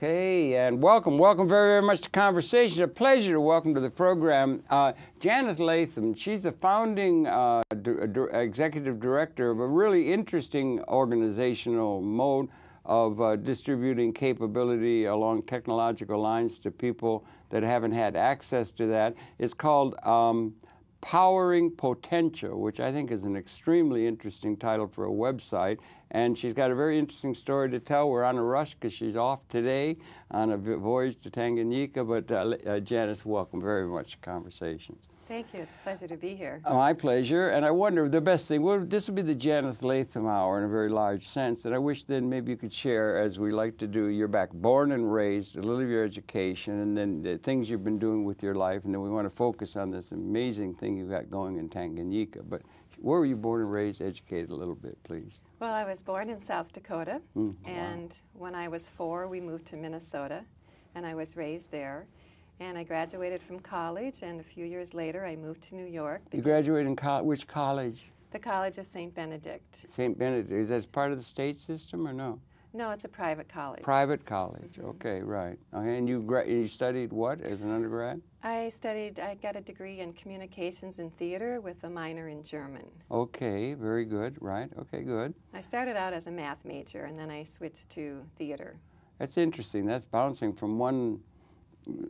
Okay, and welcome very, very much to Conversation. A pleasure to welcome to the program Janice Lathen. She's the founding executive director of a really interesting organizational mode of distributing capability along technological lines to people that haven't had access to that. It's called Powering Potential, which I think is an extremely interesting title for a website. And she's got a very interesting story to tell. We're on a rush because she's off today on a voyage to Tanganyika. But Janice, welcome very much to Conversations. Thank you. It's a pleasure to be here. My pleasure. And I wonder, the best thing, well, this will be the Janice Lathen Hour in a very large sense. And I wish then maybe you could share, as we like to do, you're back born and raised, a little of your education, and then the things you've been doing with your life. And then we want to focus on this amazing thing you've got going in Tanganyika. But where were you born and raised, educated a little bit, please? Well, I was born in South Dakota. Wow. And when I was 4, we moved to Minnesota, and I was raised there. And I graduated from college, and a few years later, I moved to New York. You graduated in which college? The College of St. Benedict. St. Benedict. Is that part of the state system or no? No, it's a private college. Private college. Okay, right. Okay, and you studied what as an undergrad? I got a degree in communications and theater with a minor in German. Okay, very good. Right. Okay, good. I started out as a math major, and then I switched to theater. That's interesting. That's bouncing from one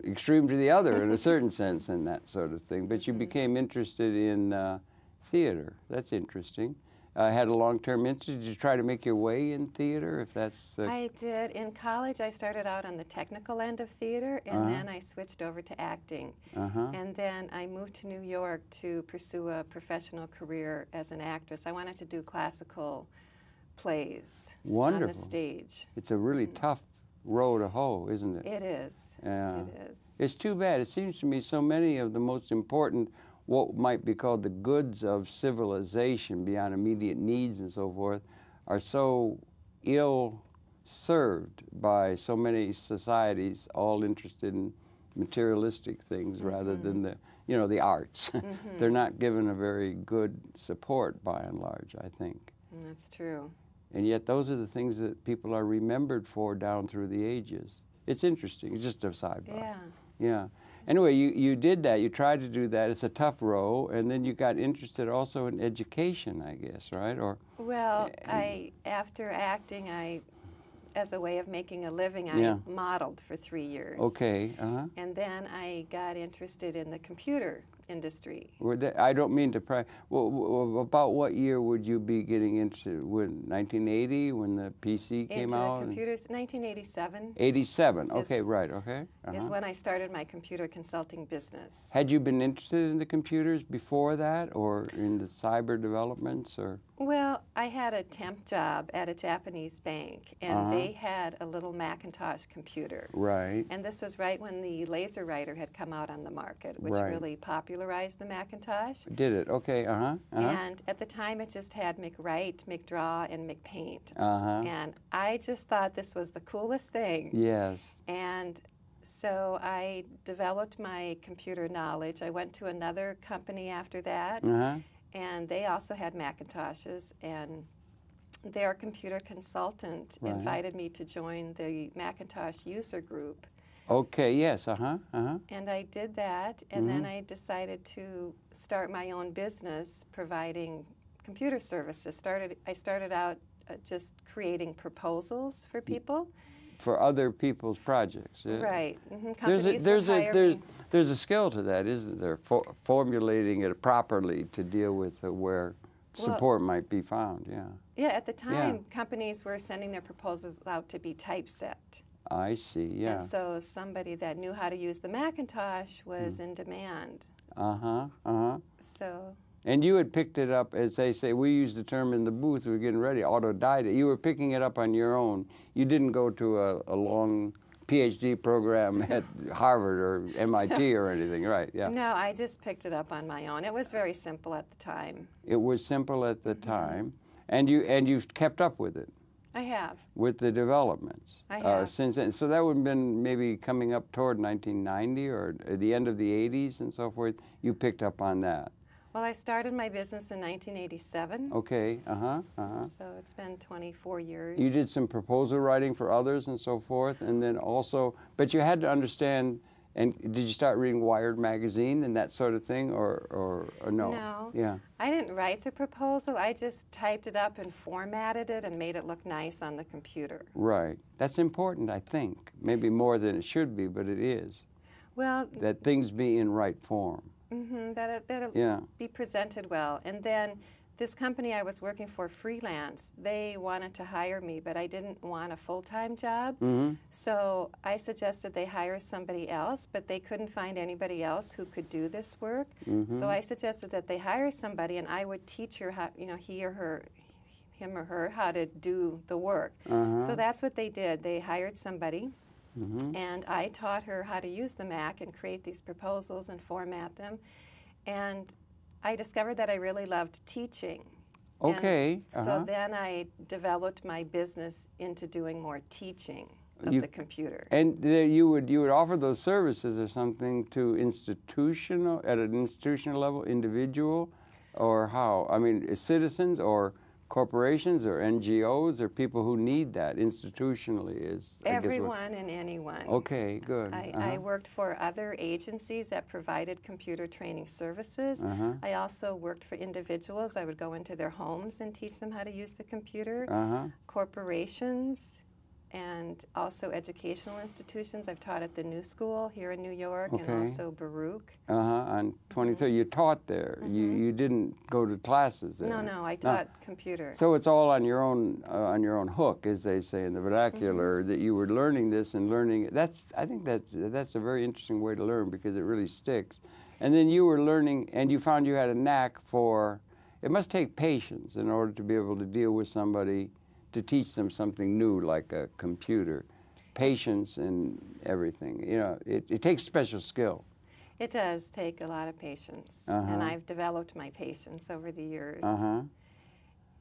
extreme to the other in a certain sense and that sort of thing. But you became interested in theater. That's interesting. Had a long-term interest. Did you try to make your way in theater, if that's the... I did. In college, I started out on the technical end of theater, and then I switched over to acting. And then I moved to New York to pursue a professional career as an actress. I wanted to do classical plays on the stage. It's a really tough row to hoe, isn't it? It is. Yeah. It is. It's too bad. It seems to me so many of the most important, what might be called the goods of civilization beyond immediate needs and so forth, are so ill served by so many societies all interested in materialistic things rather than the arts. They're not given a very good support by and large, I think. That's true. And yet those are the things that people are remembered for down through the ages. It's interesting. It's just a sidebar. Yeah. Yeah. Anyway, you did that. You tried to do that. It's a tough row. And then you got interested also in education, I guess, right? Well, after acting, as a way of making a living, I modeled for 3 years. Okay. And then I got interested in the computer industry. I don't mean to pry. Well, about what year would you be getting into? 1980 when the PC came out? Into computers, 1987. 87. Okay, right. Okay. Is when I started my computer consulting business. Had you been interested in the computers before that, or in the cyber developments, or? Well, I had a temp job at a Japanese bank, and they had a little Macintosh computer. Right. And this was right when the laser writer had come out on the market, which really popularized the Macintosh. Did it? Okay. And at the time, it just had McWrite, McDraw, and McPaint. And I just thought this was the coolest thing. Yes. And so I developed my computer knowledge. I went to another company after that. And they also had Macintoshes, and their computer consultant invited me to join the Macintosh user group. Okay, yes, And I did that, and then I decided to start my own business providing computer services. I started out just creating proposals for people. For other people's projects. Yeah. Right. There's a skill to that, isn't there? Formulating it properly to deal with where support might be found. Yeah. Yeah. At the time, companies were sending their proposals out to be typeset. I see. Yeah. And so somebody that knew how to use the Macintosh was in demand. So. And you had picked it up, as they say, we use the term in the booth, we were getting ready, autodidact. You were picking it up on your own. You didn't go to a long PhD program at Harvard or MIT or anything, right? Yeah. No, I just picked it up on my own. It was very simple at the time. It was simple at the time. And you've kept up with it? I have. With the developments? I have. Since then. So that would have been maybe coming up toward 1990 or the end of the 80s and so forth. You picked up on that? Well, I started my business in 1987. Okay, So it's been 24 years. You did some proposal writing for others and so forth, and then also, but you had to understand, and did you start reading Wired magazine and that sort of thing, or no? No. Yeah. I didn't write the proposal. I just typed it up and formatted it and made it look nice on the computer. Right. That's important, I think. Maybe more than it should be, but it is. Well, that things be in right form. That it'll be presented well. And then this company I was working for, freelance, they wanted to hire me, but I didn't want a full-time job. So I suggested they hire somebody else, but they couldn't find anybody else who could do this work. So I suggested that they hire somebody, and I would teach her how, him or her, how to do the work. So that's what they did. They hired somebody. And I taught her how to use the Mac and create these proposals and format them. And I discovered that I really loved teaching. Okay. So then I developed my business into doing more teaching of the computer. And you would offer those services or something to at an institutional level, individual, or how? I mean, citizens or corporations or NGOs or people who need that institutionally is everyone and anyone. Okay, good. I worked for other agencies that provided computer training services. I also worked for individuals. I would go into their homes and teach them how to use the computer. Corporations, and also educational institutions. I've taught at the New School here in New York, and also Baruch. On 23, you taught there. You didn't go to classes there. No, I taught computer. So it's all on your own hook, as they say in the vernacular, that you were learning this and learning it. I think that's a very interesting way to learn, because it really sticks. And then you were learning, and you found you had a knack for. It must take patience in order to be able to deal with somebody, to teach them something new like a computer. Patience and everything. It takes special skill. It does take a lot of patience. And I've developed my patience over the years.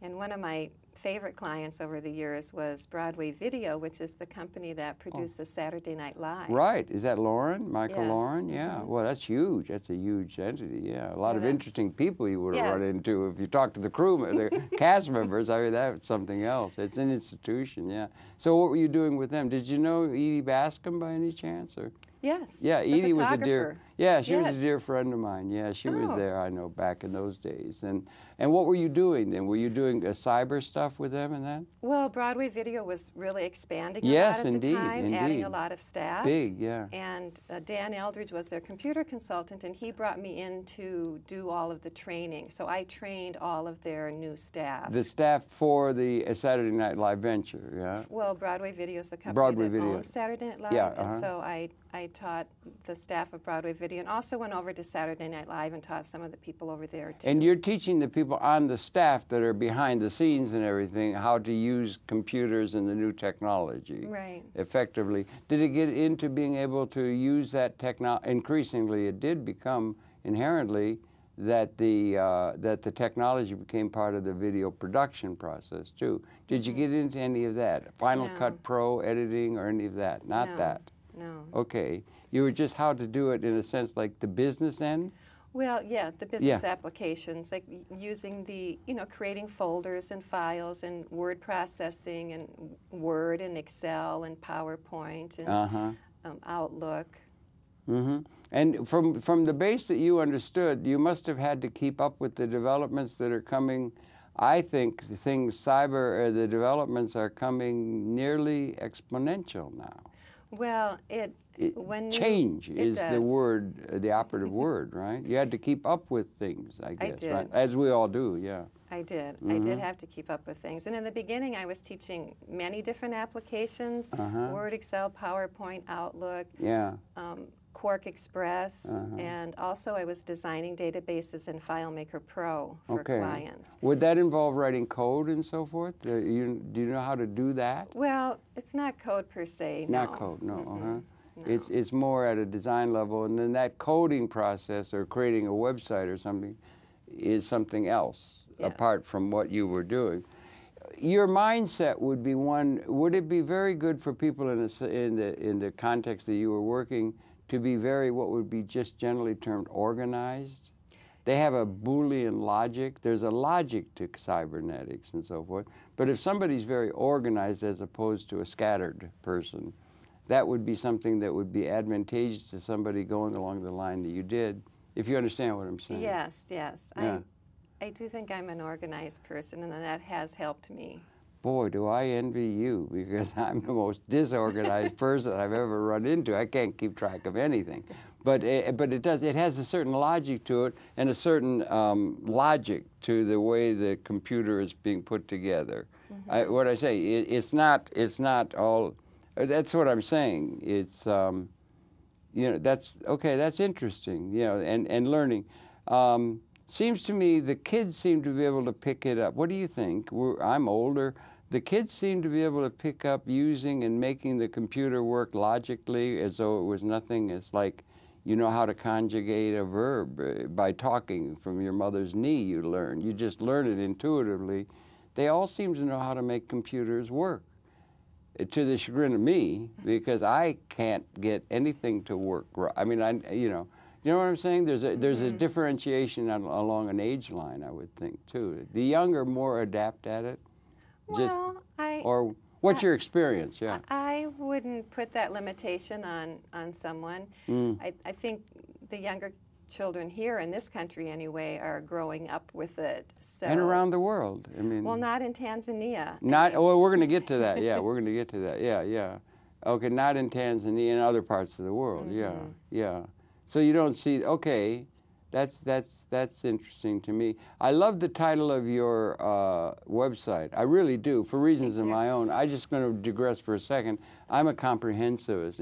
And one of my favorite clients over the years was Broadway Video, which is the company that produces Saturday Night Live. Right. Is that Lauren? Michael Yes. Lauren? Yeah. Well, that's huge. That's a huge entity. Yeah. A lot of interesting people you would have run into if you talked to the crew, the cast members. I mean, that's something else. It's an institution. Yeah. So what were you doing with them? Did you know Edie Bascom by any chance? Or? Yes. Yeah, Edie was a dear. Yeah, she was a dear friend of mine. Yeah, she was there. I know, back in those days. And what were you doing then? Were you doing cyber stuff with them and that? Well, Broadway Video was really expanding a lot at the time, adding a lot of staff. Big, yeah. And Dan Eldridge was their computer consultant, and he brought me in to do all of the training. So I trained all of their new staff. The staff for the Saturday Night Live venture, yeah. Well, Broadway Video is the company that owns Saturday Night Live, yeah, and so I taught the staff of Broadway Video, and also went over to Saturday Night Live and taught some of the people over there too. And you're teaching the people on the staff that are behind the scenes and everything how to use computers and the new technology effectively. Did it get into being able to use that technology? Increasingly, it did become inherently that the technology became part of the video production process too. Did you get into any of that? Final Cut Pro editing or any of that? Not that. No. Okay. You were just how to do it in a sense like the business end? Well, yeah, the business applications, like using creating folders and files and word processing and Word and Excel and PowerPoint and Outlook. And from the base that you understood, you must have had to keep up with the developments that are coming. I think the developments are coming nearly exponential now. Well, change is the word, the operative word, right? You had to keep up with things, I guess, right? As we all do, yeah. I did. I did have to keep up with things. And in the beginning, I was teaching many different applications, Word, Excel, PowerPoint, Outlook, Quark Express, and also I was designing databases in FileMaker Pro for clients. Would that involve writing code and so forth? Do you know how to do that? Well, it's not code per se, no. Not code, no. No. It's more at a design level, and then that coding process or creating a website or something is something else apart from what you were doing. Your mindset would be one. Would it be very good for people in the context that you were working to be very, what would be just generally termed, organized? They have a Boolean logic. There's a logic to cybernetics and so forth. But if somebody's very organized as opposed to a scattered person, that would be something that would be advantageous to somebody going along the line that you did, if you understand what I'm saying. Yes, yes. Yeah. I do think I'm an organized person, and that has helped me. Boy, do I envy you, because I'm the most disorganized person I've ever run into. I can't keep track of anything. But it has a certain logic to it, and a certain logic to the way the computer is being put together. Mm-hmm. What I say, it's not all, that's what I'm saying. It's, you know, that's interesting, you know, and learning. Seems to me the kids seem to be able to pick it up. What do you think? I'm older. The kids seem to be able to pick up using and making the computer work logically as though it was nothing. It's like you know how to conjugate a verb by talking from your mother's knee, you learn. You just learn it intuitively. They all seem to know how to make computers work, to the chagrin of me, because I can't get anything to work right. I mean, you know what I'm saying? There's a differentiation along an age line, I would think, too. The young are more adept at it. Well, or what's your experience? Yeah. I wouldn't put that limitation on someone. I think the younger children here in this country, anyway, are growing up with it. So. And around the world. I mean. Well, not in Tanzania. Not. Oh, we're going to get to that. Yeah, we're going to get to that. Yeah, yeah. Okay, not in Tanzania, in other parts of the world. Yeah, yeah. So you don't see. Okay. That's interesting to me. I love the title of your website. I really do, for reasons of my own. I'm just going to digress for a second. I'm a comprehensivist,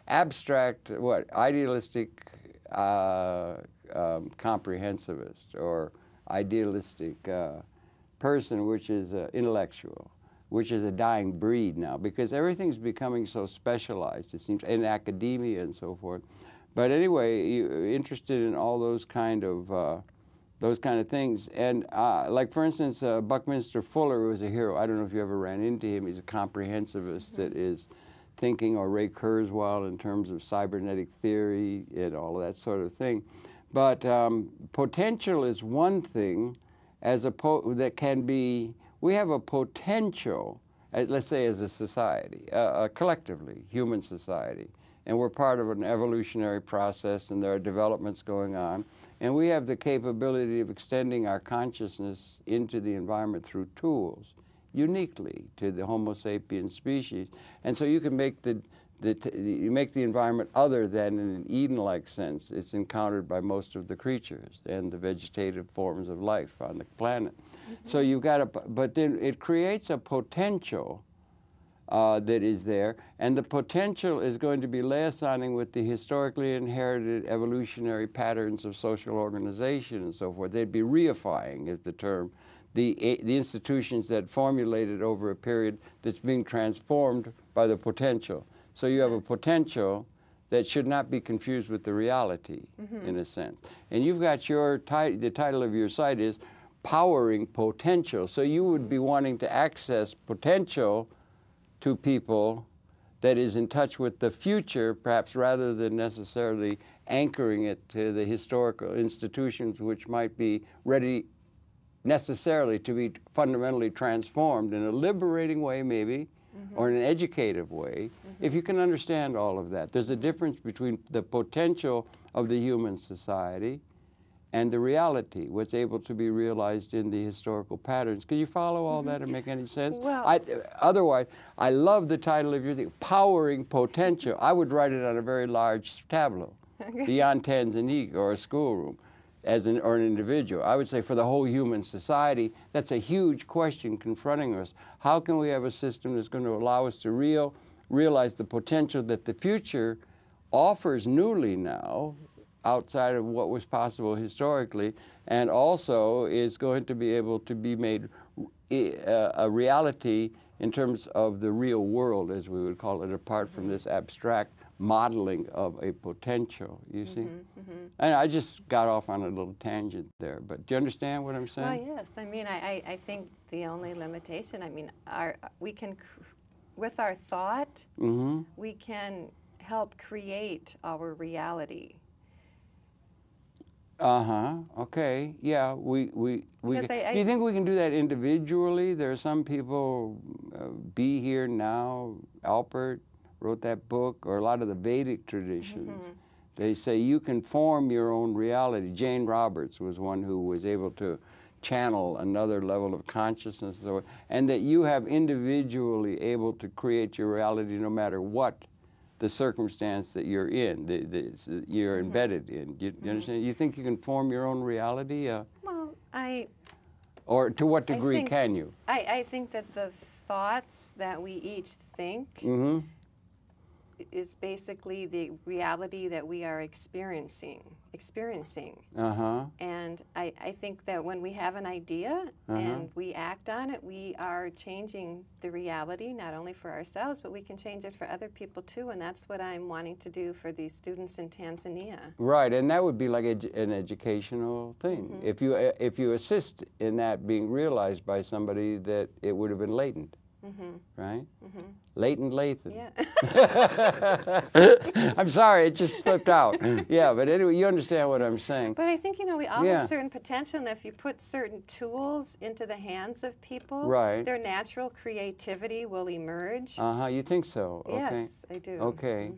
abstract, idealistic comprehensivist, or idealistic person, which is intellectual, which is a dying breed now, because everything's becoming so specialized, it seems, in academia and so forth. But anyway, you're interested in all those kind of things. And like, for instance, Buckminster Fuller was a hero. I don't know if you ever ran into him. He's a comprehensivist that is thinking, or Ray Kurzweil in terms of cybernetic theory and all of that sort of thing. But potential is one thing that can be, we have a potential, let's say as a society, collectively, human society. And we're part of an evolutionary process, and there are developments going on. And we have the capability of extending our consciousness into the environment through tools, uniquely to the Homo sapiens species. And so you can make you make the environment other than in an Eden-like sense it's encountered by most of the creatures and the vegetative forms of life on the planet. So you've got but then it creates a potential that is there, and the potential is going to be liaising with the historically inherited evolutionary patterns of social organization and so forth. They'd be reifying, is the term, the institutions that formulated over a period that's being transformed by the potential. So you have a potential that should not be confused with the reality, in a sense. And you've got the title of your site is Powering Potential. So you would be wanting to access potential to people that is in touch with the future, perhaps, rather than necessarily anchoring it to the historical institutions which might be ready necessarily to be fundamentally transformed in a liberating way, maybe, or in an educative way, if you can understand all of that. There's a difference between the potential of the human society and the reality, what's able to be realized in the historical patterns. Can you follow all that and make any sense? Well, otherwise, I love the title of your thing, Powering Potential. I would write it on a very large tableau, beyond Tanzania, or a schoolroom, or an individual. I would say for the whole human society, that's a huge question confronting us. How can we have a system that's going to allow us to realize the potential that the future offers newly now, outside of what was possible historically, and also is going to be able to be made a reality in terms of the real world, as we would call it, apart from this abstract modeling of a potential, you see? And I just got off on a little tangent there, but do you understand what I'm saying? Well, yes. I mean, I think the only limitation, I mean, we can, with our thought, we can help create our reality. Okay. Yeah. Do Because you think we can do that individually? There are some people, Be Here Now, Alpert wrote that book, or a lot of the Vedic traditions. They say you can form your own reality. Jane Roberts was one who was able to channel another level of consciousness, and that you have individually able to create your reality no matter what the circumstance that you're in, you're embedded in. You understand? You think you can form your own reality? Well, or to what degree can you? I think that the thoughts that we each think is basically the reality that we are experiencing. And I think that when we have an idea and we act on it, we are changing the reality, not only for ourselves, but we can change it for other people too, and that's what I'm wanting to do for these students in Tanzania. Right, and that would be like an educational thing. If you assist in that being realized by somebody, that it would have been latent. Right? Janice Lathen. Yeah. I'm sorry, it just slipped out. Yeah, but anyway, you understand what I'm saying. But I think, we all have certain potential, and if you put certain tools into the hands of people, their natural creativity will emerge. You think so? Okay. Yes, I do. Okay.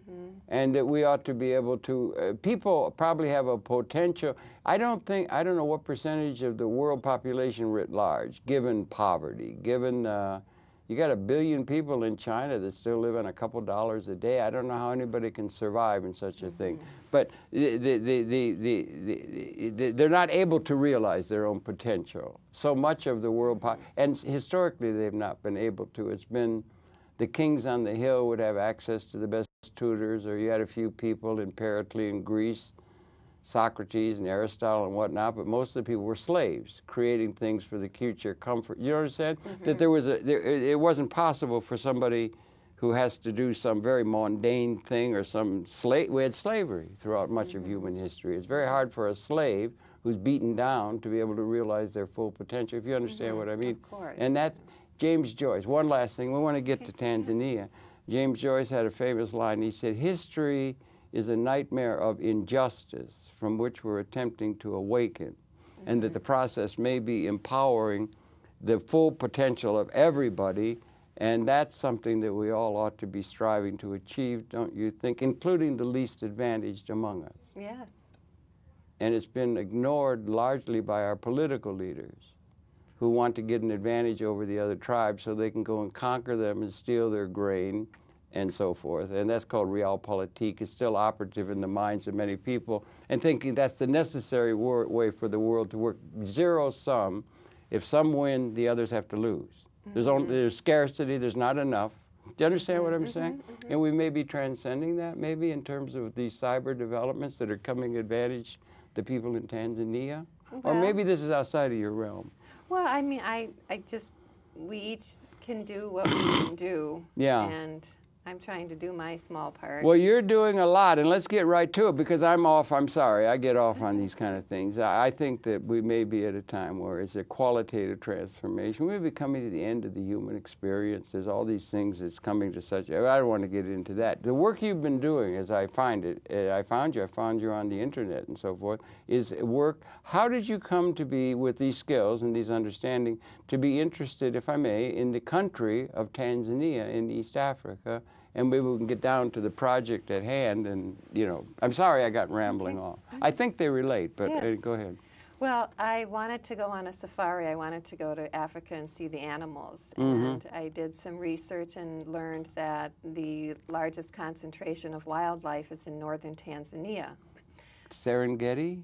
And that we ought to be able to, people probably have a potential. I don't know what percentage of the world population writ large, given poverty, given you got 1 billion people in China that still live on a couple dollars a day. I don't know how anybody can survive in such a thing. But they're not able to realize their own potential. So much of the world, and historically they've not been able to. It's been the kings on the hill would have access to the best tutors, or you had a few people in Periclean Greece, Socrates and Aristotle and whatnot, but most of the people were slaves, creating things for the future comfort. You understand? That it wasn't possible for somebody who has to do some very mundane thing or some we had slavery throughout much of human history. It's very hard for a slave who's beaten down to be able to realize their full potential, if you understand what I mean. Of course. And that's James Joyce. One last thing, we want to get to Tanzania. James Joyce had a famous line. He said, "History is a nightmare of injustice from which we're attempting to awaken," and that the process may be empowering the full potential of everybody, and that's something that we all ought to be striving to achieve, don't you think, including the least advantaged among us. Yes. And it's been ignored largely by our political leaders, who want to get an advantage over the other tribes so they can go and conquer them and steal their grain and so forth. And that's called realpolitik. It's still operative in the minds of many people, and thinking that's the necessary way for the world to work. Zero sum. If some win, the others have to lose. There's scarcity, there's not enough. Do you understand what I'm saying? And we may be transcending that, maybe, in terms of these cyber developments that are coming advantage the people in Tanzania. Or maybe this is outside of your realm. Well, I mean, we each can do what we can do. Yeah. And I'm trying to do my small part. Well, you're doing a lot, and let's get right to it, because I'm sorry, I get off on these kind of things. I think that we may be at a time where it's a qualitative transformation. We may be coming to the end of the human experience. There's all these things that's coming to such, I don't want to get into that. The work you've been doing, as I found you on the internet and so forth, is work. How did you come to be, with these skills and these understanding, to be interested, if I may, in the country of Tanzania in East Africa? And maybe we can get down to the project at hand. And, I'm sorry I got rambling off. I think they relate, but go ahead. Well, I wanted to go on a safari. I wanted to go to Africa and see the animals. And I did some research and learned that the largest concentration of wildlife is in northern Tanzania. Serengeti?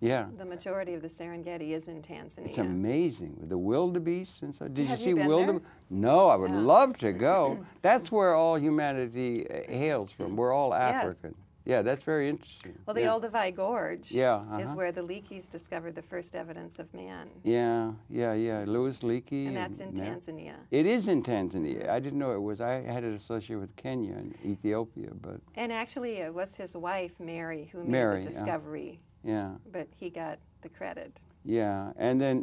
Yeah. The majority of the Serengeti is in Tanzania. It's amazing. The wildebeest and so. Did you see wildebeest? No, I would love to go. That's where all humanity hails from. We're all African. Yes. Yeah, that's very interesting. Well, the Olduvai Gorge is where the Leakeys discovered the first evidence of man. Yeah. Louis Leakey. And that's in Tanzania. It is in Tanzania. I didn't know it was. I had it associated with Kenya and Ethiopia, but. And actually, it was his wife, Mary, who made the discovery. Yeah. But he got the credit. Yeah, and then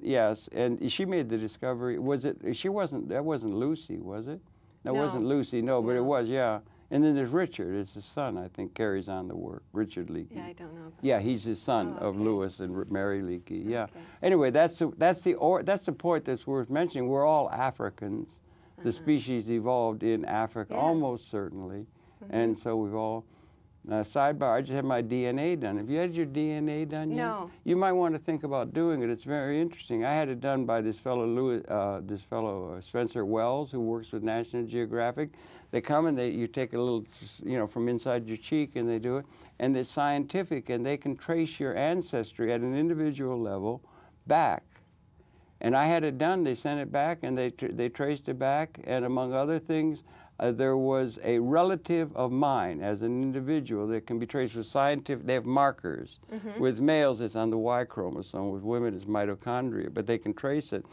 and she made the discovery. Was it? That wasn't Lucy, was it? That wasn't Lucy. No, but it was. Yeah, And then there's Richard, it's his son, I think, carries on the work. Richard Leakey. Yeah, I don't know. Yeah, he's his son Oh, of okay. Lewis and Mary Leakey. Yeah. Okay. Anyway, that's the point that's worth mentioning. We're all Africans. The species evolved in Africa, Yes. almost certainly, and so we've all. Sidebar: I just had my DNA done. Have you had your DNA done yet? No. You might want to think about doing it. It's very interesting. I had it done by this fellow Spencer Wells, who works with National Geographic. They come and you take a little, from inside your cheek, and they do it, and it's scientific, and they can trace your ancestry at an individual level back. And I had it done. They sent it back, and they traced it back, and among other things, there was a relative of mine as an individual that can be traced with scientific. They have markers. With males, it's on the Y chromosome. With women, it's mitochondria. But they can trace it.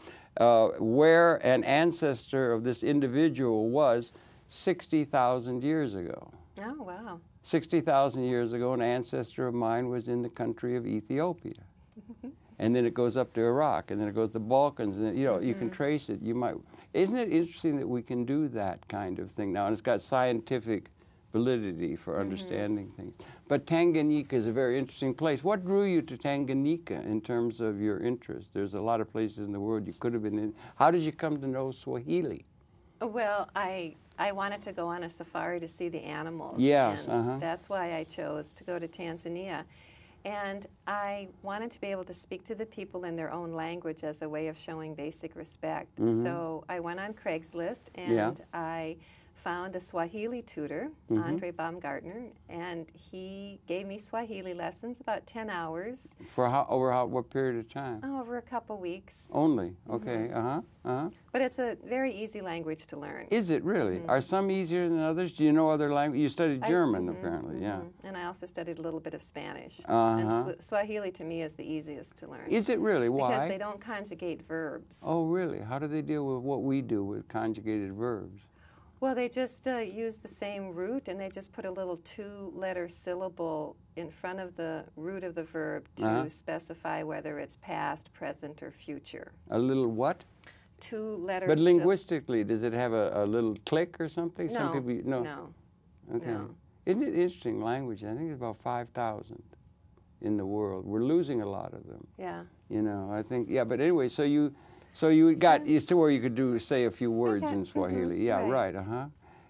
Where an ancestor of this individual was 60,000 years ago. Oh, wow. 60,000 years ago, an ancestor of mine was in the country of Ethiopia. And then it goes up to Iraq, and then it goes to the Balkans, and you can trace it. Isn't it interesting that we can do that kind of thing now? And it's got scientific validity for understanding things. But Tanganyika is a very interesting place. What drew you to Tanganyika in terms of your interest? There's a lot of places in the world you could have been in. How did you come to know Swahili? Well, I wanted to go on a safari to see the animals. Yes, and that's why I chose to go to Tanzania. And I wanted to be able to speak to the people in their own language as a way of showing basic respect. So I went on Craigslist, and I found a Swahili tutor, Andre Baumgartner, and he gave me Swahili lessons, about 10 hours. For what period of time? Oh, over a couple weeks. Only? Okay, But it's a very easy language to learn. Is it really? Are some easier than others? Do you know other language? You studied German, apparently, yeah. And I also studied a little bit of Spanish. Uh-huh. And Swahili, to me, is the easiest to learn. Is it really? Why? Because they don't conjugate verbs. Oh, really? How do they deal with what we do with conjugated verbs? Well, they just use the same root, and they just put a little two-letter syllable in front of the root of the verb to specify whether it's past, present, or future. A little what? Two-letter. But linguistically, does it have a little click or something? No. No. Okay. No. Isn't it interesting language? I think it's about 5,000 in the world. We're losing a lot of them. Yeah. I think, but anyway, so you got to where you could say a few words in Swahili. Yeah, right.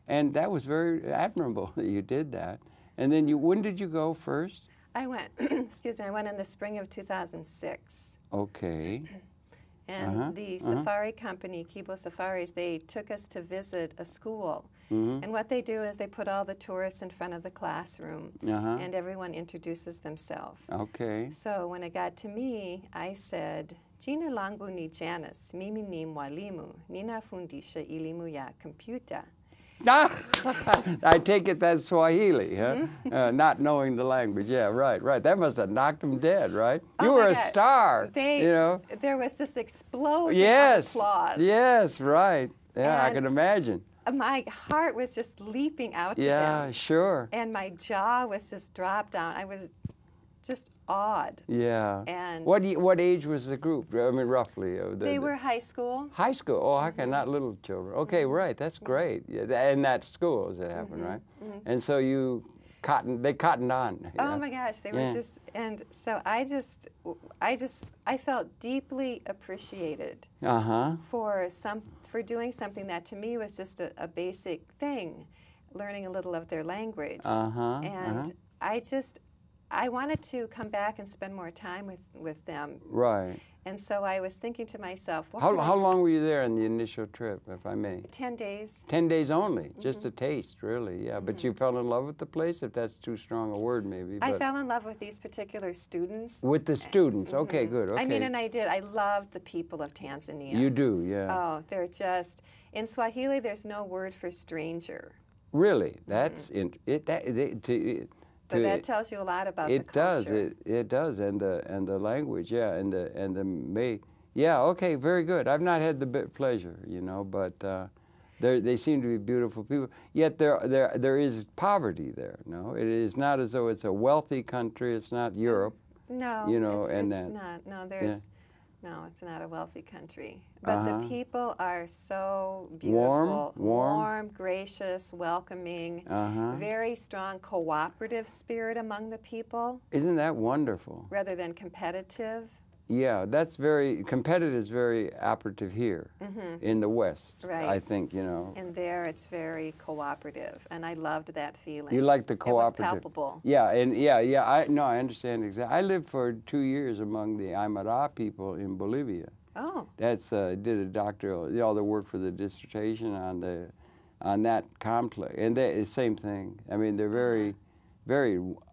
And that was very admirable that you did that. And then when did you go first? I went, excuse me, I went in the spring of 2006. Okay. And the safari company, Kibo Safaris, they took us to visit a school. And what they do is they put all the tourists in front of the classroom, and everyone introduces themselves. Okay. So when it got to me, I said, Jina langu ni Janice, mimi ni mwalimu, ninafundisha elimu ya kompyuta. I take it that's Swahili, huh? Not knowing the language. Yeah, right. That must have knocked them dead, right? You were a star, There was this explosion of applause. Yes, right. Yeah, I And can imagine. My heart was just leaping out to them. Yeah, sure. And my jaw was just dropped down. I was just awed. Yeah. And what age was the group? I mean, roughly. They were high school. High school. Oh, okay, not little children. Okay, right. That's great. Yeah, in that school, as it happened, right? And so they cottoned on. Oh my gosh, they were just, and so I felt deeply appreciated for doing something that to me was just a basic thing, learning a little of their language. And I wanted to come back and spend more time with them. Right. And so I was thinking to myself, how long were you there on the initial trip, if I may? 10 days. 10 days only, just a taste, really, yeah. But you fell in love with the place, if that's too strong a word, maybe. I fell in love with these particular students. With the students, okay, good, okay. I mean, and I did. I loved the people of Tanzania. You do, yeah. Oh, they're just, in Swahili, there's no word for stranger. Really? That's, But that tells you a lot about the culture. It does, and the language, yeah, and the yeah. Okay, very good. I've not had the pleasure, but they seem to be beautiful people. Yet there is poverty there. No, it is not as though it's a wealthy country. It's not Europe. No, it's not. No, there's No, it's not a wealthy country. But the people are so Warm, beautiful. Warm, gracious, welcoming, very strong cooperative spirit among the people. Isn't that wonderful? Rather than competitive. Yeah, that's very, competitive is very operative here in the West, Right. I think, you know. And there it's very cooperative, and I loved that feeling. You like the cooperative. It was palpable. Yeah, and I understand exactly. I lived for 2 years among the Aymara people in Bolivia. Oh. That's, did a doctoral, you know, the work for the dissertation on that complex, and the same thing. I mean, they're very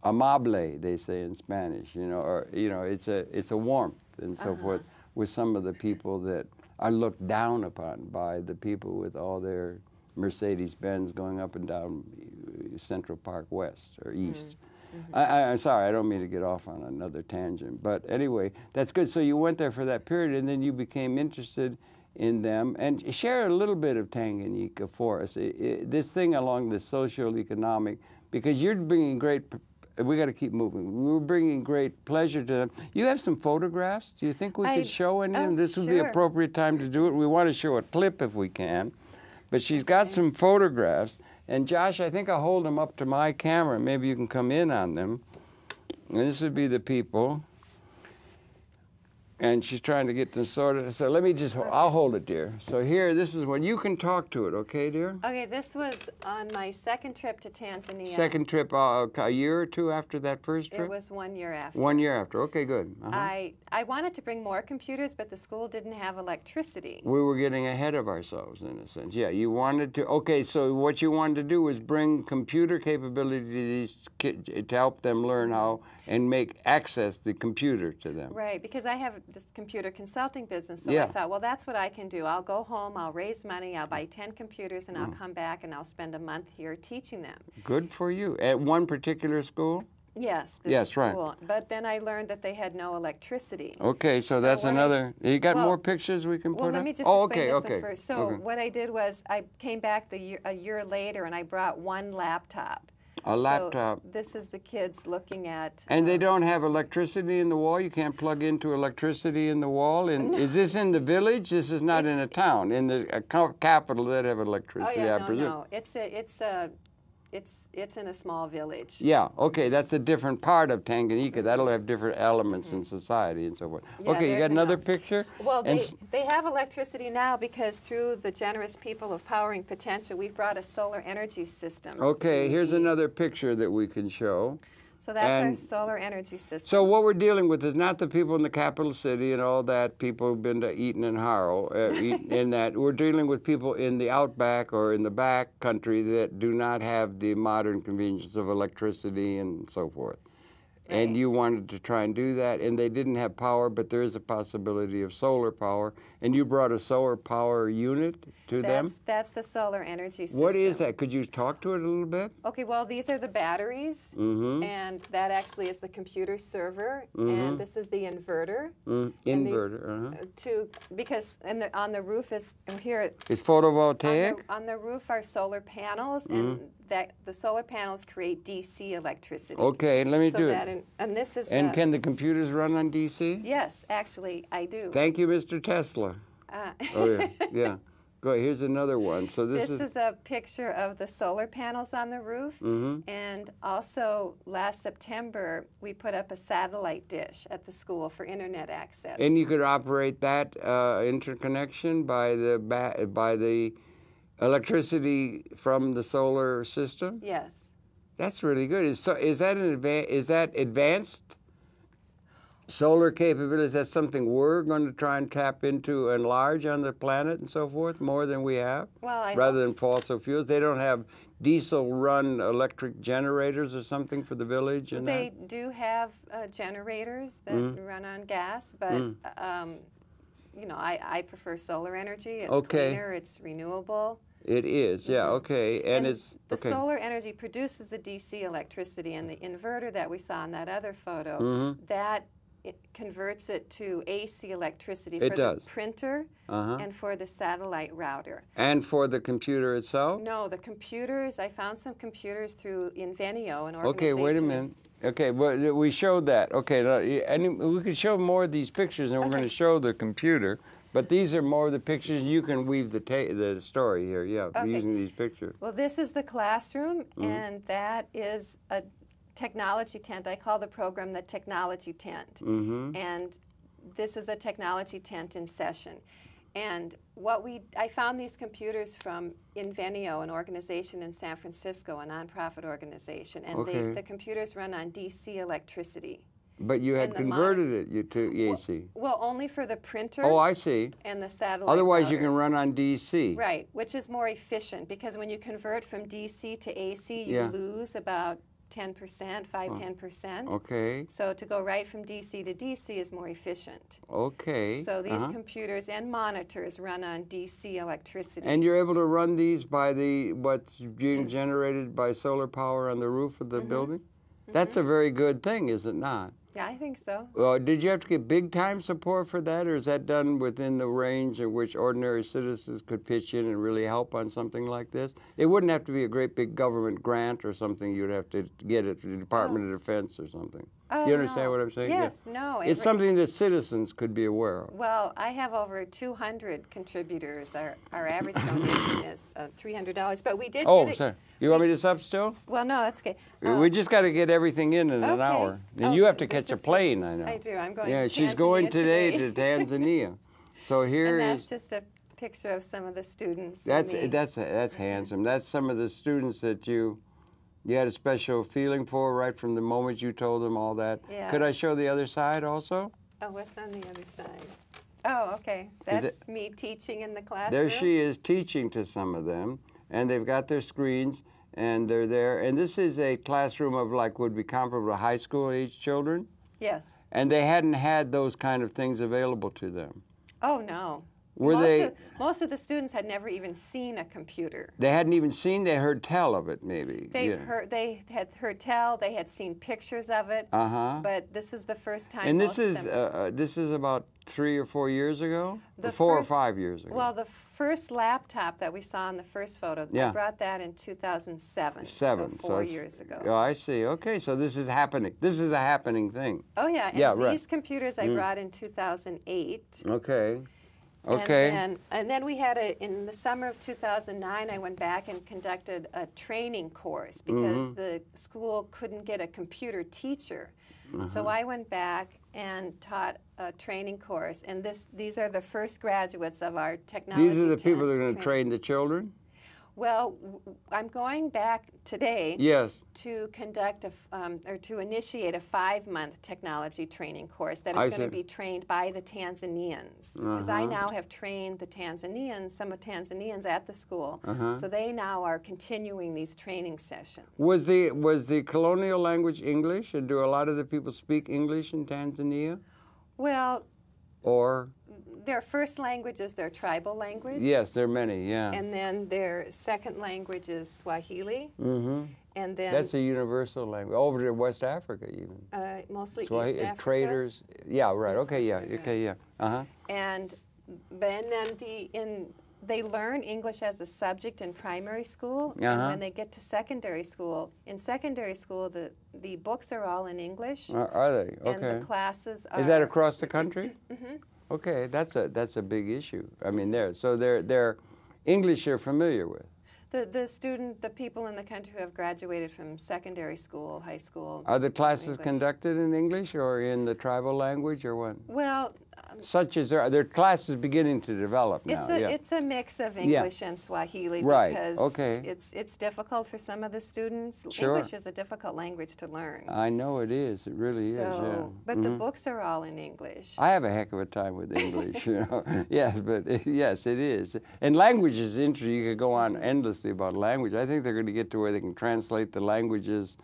amable, they say in Spanish, you know, or, you know, it's a warmth and so forth with some of the people that are looked down upon by the people with all their Mercedes-Benz going up and down Central Park West or East. I'm sorry, I don't mean to get off on another tangent, but anyway, that's good. So you went there for that period, and then you became interested in them. And share a little bit of Tanganyika for us, this thing along the social, economic, because you're bringing great, we got to keep moving. We're bringing great pleasure to them. You have some photographs. Do you think we could show any of them? This would be an appropriate time to do it. We want to show a clip if we can. But she's got some photographs. And Josh, I think I'll hold them up to my camera. Maybe you can come in on them. And this would be the people. And she's trying to get them sorted. So let me just, I'll hold it, dear. So here, this is when you can talk to it, okay, dear? Okay, this was on my second trip to Tanzania. Second trip, a year or two after that first trip? It was 1 year after. 1 year after, okay, good. I wanted to bring more computers, but the school didn't have electricity. We were getting ahead of ourselves, in a sense. Yeah, you wanted to, okay, so what you wanted to do was bring computer capability to these kids to help them learn how and access the computer to them. Right, because I have this computer consulting business, so Yeah. I thought, well, that's what I can do. I'll go home, I'll raise money, I'll buy 10 computers, and I'll come back and I'll spend a month here teaching them. Good for you. At one particular school? Yes, Yes, school. right. But then I learned that they had no electricity. Okay, so that's another. You got more pictures we can put Well, let up? me just explain this one first. So what I did was I came back a year later, and I brought one laptop. A laptop. So this is the kids looking at. And they don't have electricity in the wall? You can't plug into electricity in the wall? And is this in the village? This is not in a town. In the capital that have electricity, I presume. No. It's in a small village. Yeah, okay, that's a different part of Tanganyika. That'll have different elements in society and so forth. Yeah, okay, you got another picture? Well, they have electricity now because through the generous people of Powering Potential, we've brought a solar energy system. Okay, here's another picture that we can show. So that's our solar energy system. So what we're dealing with is not the people in the capital city and all that, people who've been to Eton and Harrow, in that. We're dealing with people in the outback or in the back country that do not have the modern convenience of electricity and so forth. Right. And you wanted to try and do that, and they didn't have power, but there is a possibility of solar power. And you brought a solar power unit to them? That's the solar energy system. What is that? Could you talk to it a little bit? Okay, well, these are the batteries, and that actually is the computer server, and this is the inverter. Inverter, Because on the roof is, here. It's photovoltaic? On the roof are solar panels, and the solar panels create DC electricity. Okay, let me do it. And this is. And can the computers run on DC? Yes, actually, I do. Thank you, Mr. Tesla. Oh yeah, yeah. Go ahead. Here's another one. So this is a picture of the solar panels on the roof, and also last September we put up a satellite dish at the school for internet access. And you could operate that interconnection by the electricity from the solar system? Yes. That's really good. Is that advanced solar capability? Is that something we're going to try and tap into and enlarge on the planet and so forth more than we have? Well, rather than fossil fuels, they don't have diesel-run electric generators or something for the village. And they do have generators that run on gas, but you know, I prefer solar energy. It's cleaner. It's renewable. It is, yeah, okay. And it's the solar energy produces the DC electricity, and the inverter that we saw in that other photo, that it converts it to AC electricity It for does. the printer and for the satellite router. And for the computer itself? No, the computers, I found some computers through Invenio, an organization. Okay, wait a minute. Okay, well, we showed that. Okay, now, we could show more of these pictures, and we're going to show the computer. But these are more of the pictures. You can weave the story here, using these pictures. Well, this is the classroom, and that is a technology tent. I call the program the technology tent. And this is a technology tent in session. And I found these computers from Invenio, an organization in San Francisco, a nonprofit organization. And the computers run on DC electricity. But you had converted it to AC. Well, only for the printer. Oh, I see. And the satellite Otherwise, router. you can run on DC. Right, which is more efficient because when you convert from DC to AC, you lose about 10%, 10%. Okay. So to go right from DC to DC is more efficient. Okay. So these computers and monitors run on DC electricity. And you're able to run these by what's being generated by solar power on the roof of the building? That's a very good thing, is it not? Yeah, I think so. Did you have to get big-time support for that, or is that done within the range in which ordinary citizens could pitch in and really help on something like this? It wouldn't have to be a great big government grant or something you'd have to get at the Department of Defense or something. Oh, Do you understand what I'm saying? Yes, no. It's something that citizens could be aware of. Well, I have over 200 contributors. Our average donation is $300, but we did sorry. You want me to sub still? Well, no, that's okay. We just got to get everything in an hour. And you have to catch a plane, I know. I do. I'm going to Tanzania. Yeah, she's going today to Tanzania. So here and that's just a picture of some of the students. That's handsome. That's some of the students that you had a special feeling for right from the moment you told them all that. Yeah. Could I show the other side also? Oh, what's on the other side? Oh, okay. That's me teaching in the classroom. There she is teaching to some of them, and they've got their screens, and they're there. And this is a classroom of would be comparable to high school age children? Yes. And they hadn't had those kind of things available to them. Oh, no. Most of the students had never even seen a computer. They hadn't even seen, they heard tell of it, maybe. They had heard tell, they had seen pictures of it, but this is the first time. And this is about 3 or 4 years ago? 4 or 5 years ago? Well, the first laptop that we saw in the first photo, I brought that in 2007. So 4 years ago. Oh, I see. Okay, so this is happening. This is a happening thing. Oh, yeah. And these computers I brought in 2008. Okay. Okay. And then we had in the summer of 2009, I went back and conducted a training course because the school couldn't get a computer teacher. So I went back and taught a training course, and these are the first graduates of our technology. These are the people that are going to train the children? Well, I'm going back today to conduct or to initiate a 5-month technology training course that is going to be trained by the Tanzanians. Because I now have trained the Tanzanians, some of Tanzanians at the school. So they now are continuing these training sessions. Was the colonial language English, and do a lot of the people speak English in Tanzania? Well, or their first language is their tribal language. Yes, there are many, yeah. And then their second language is Swahili. And then that's a universal language. Over to West Africa, even. Mostly Swahili, East Africa. Traders. Yeah, right. Okay, yeah. Okay, yeah. And then they learn English as a subject in primary school, and when they get to secondary school, the books are all in English. Are they? Okay. And the classes are. Is that across the country? Okay, that's a big issue. I mean, they're English you're familiar with. The people in the country who have graduated from secondary school, high school. Are the classes conducted in English or in the tribal language or what? Well, such as there classes beginning to develop now. It's a mix of English and Swahili because it's difficult for some of the students. Sure. English is a difficult language to learn. I know it is. It really is. Yeah. But the books are all in English. I have a heck of a time with English, Yes, but yes, it is. And language is interesting. You could go on endlessly about language. I think they're going to get to where they can translate the languages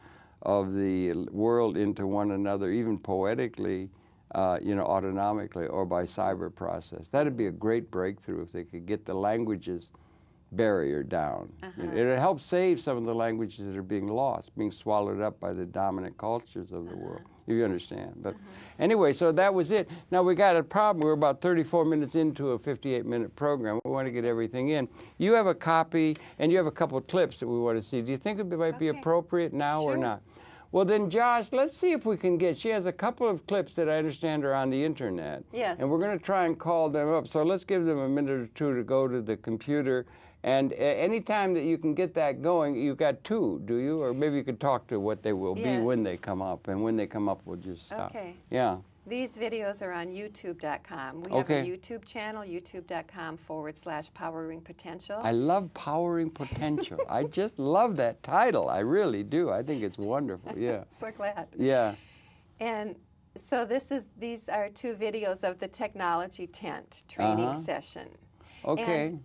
of the world into one another, even poetically. Autonomically or by cyber process. That'd be a great breakthrough if they could get the languages barrier down. It helps save some of the languages that are being lost, being swallowed up by the dominant cultures of the world, if you understand. But anyway, so that was it. Now we got a problem. We're about 34 minutes into a 58-minute program. We want to get everything in. You have a copy, and you have a couple of clips that we want to see. Do you think it might be appropriate now or not? Well, then, Josh, let's see if we can get, she has a couple of clips that I understand are on the internet. Yes. And we're going to try and call them up. So let's give them a minute or two to go to the computer. And any time that you can get that going, you've got two, do you? Or maybe you could talk to what they will be when they come up. And when they come up, we'll just stop. Okay. Yeah. These videos are on YouTube.com. We have a YouTube channel, youtube.com/powering potential. I love powering potential. I just love that title. I really do. I think it's wonderful. Yeah. So glad. Yeah. And so these are two videos of the technology tent training session. Okay.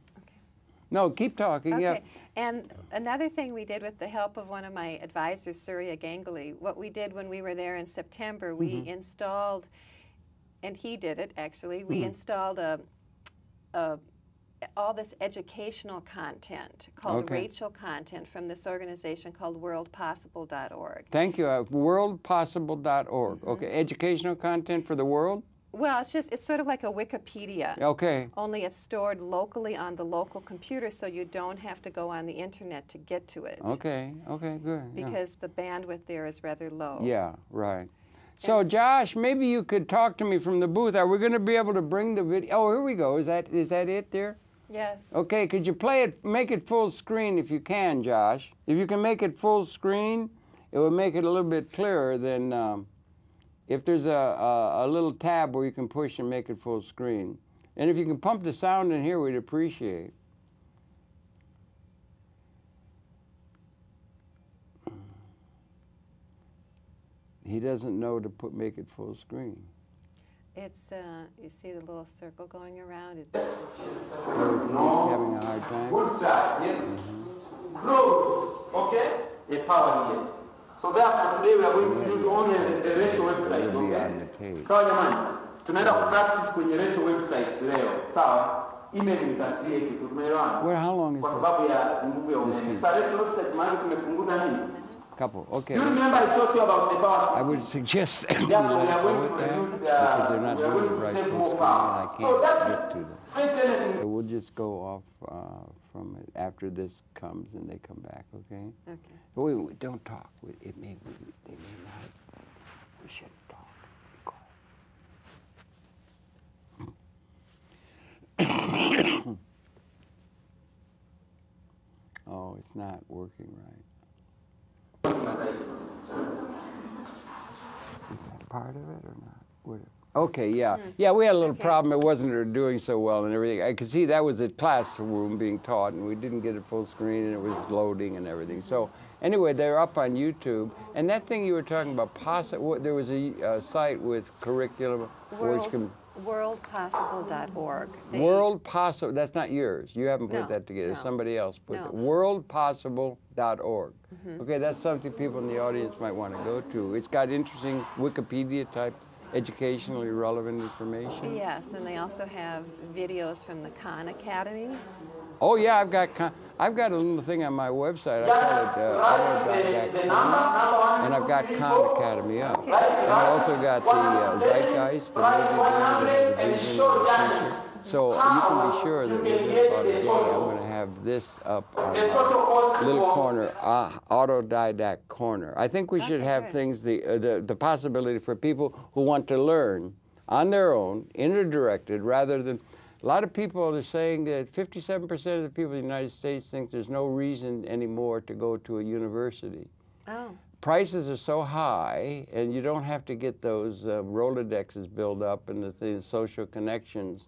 No, keep talking. Okay. Yeah. And another thing we did with the help of one of my advisors, Surya Ganguly, what we did when we were there in September, we installed, and he did it actually, we installed all this educational content called Rachel content from this organization called worldpossible.org. Thank you. Worldpossible.org. Okay. Educational content for the world? Well, it's sort of like a Wikipedia. Okay. Only it's stored locally on the local computer, so you don't have to go on the internet to get to it. Okay. Okay, good. Because the bandwidth there is rather low. Yeah, right. So, Josh, maybe you could talk to me from the booth. Are we going to be able to bring the video? Oh, here we go. Is that it there? Yes. Okay, could you play it, make it full screen if you can, Josh? If you can make it full screen, it would make it a little bit clearer than... if there's a little tab where you can push and make it full screen. And if you can pump the sound in here, we'd appreciate. He doesn't know to make it full screen. It's, you see the little circle going around? It's So he's having a hard time? Good try, yes. Roads, okay? A power here. So therefore today we are going to use only a Rachel website, okay? Sawa jamani, tunaenda kupractice kwenye Rachel website leo, sawa? Email nitacreate, tumeelewana? Well, how long is Kwa sababu ya nguvu ya umeme. Sasa Rachel website mahali tumepunguza nini? Couple, okay. You remember I talked to you about the power system? I would suggest that we Therefore, we let are go going with to that reduce because they're not we are doing going it to right save full more screen and power. I So can't that's get to them. straight anything. So we'll just go off from it after this comes and they come back, okay? okay. But wait, don't talk. They may not. We shouldn't talk. Be quiet. Oh, it's not working right. Is that part of it or not? Okay, yeah. Yeah, we had a little problem. It wasn't doing so well and everything. I could see that was a classroom being taught, and we didn't get it full screen, and it was loading and everything. So anyway, they're up on YouTube. And that thing you were talking about, there was a site with curriculum which can... Worldpossible.org. World Possible, that's not yours. You haven't put that together. No. Somebody else put No. it. Worldpossible.org. Okay, that's something people in the audience might want to go to. It's got interesting Wikipedia-type, educationally relevant information. Yes, and they also have videos from the Khan Academy. Oh yeah, I've got a little thing on my website. I call it and I've got Khan Academy up. And I've also got the Zeitgeist, the movie there, the vision of the future. So you can be sure that within about a day, I'm going to have this up on a little corner, autodidact corner. I think we should have things, the possibility for people who want to learn on their own, interdirected, rather than... A lot of people are saying that 57% of the people in the United States think there's no reason anymore to go to a university. Oh. Prices are so high, and you don't have to get those Rolodexes built up and the social connections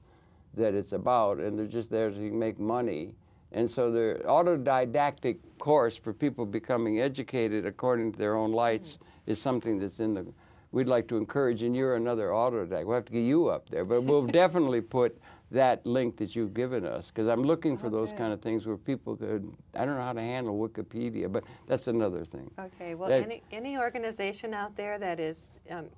that it's about, and they're just there to make money. And so the autodidactic course for people becoming educated according to their own lights is something that's in the... We'd like to encourage, and you're another autodidact. We'll have to get you up there, but we'll definitely put that link that you've given us, because I'm looking for those kind of things where people could, I don't know how to handle Wikipedia, but that's another thing. Okay, well, any organization out there that is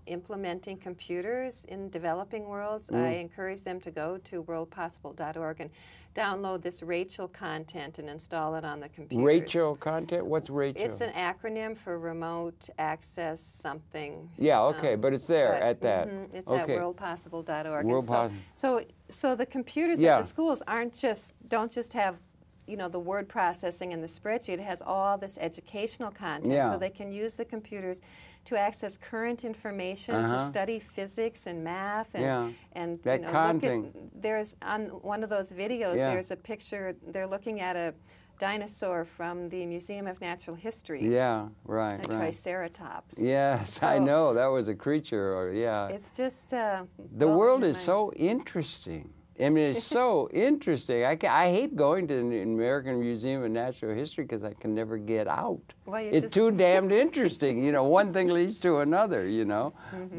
implementing computers in developing worlds, I encourage them to go to worldpossible.org and download this Rachel content and install it on the computer. Rachel content? What's Rachel? It's an acronym for remote access something. Yeah, okay, but it's there at that. It's okay. at worldpossible.org. So the computers yeah. at the schools don't just have, you know, the word processing and the spreadsheet. It has all this educational content, yeah. so they can use the computers to access current information, to study physics and math, and that you know, con thing. There's on one of those videos. There's a picture. They're looking at a dinosaur from the Museum of Natural History. Yeah, right, a Triceratops. Yes, so I know that was a creature. Or it's just the world is so interesting. I mean, it's so interesting. I hate going to the American Museum of Natural History because I can never get out. Well, it's too damned interesting. You know, one thing leads to another, you know.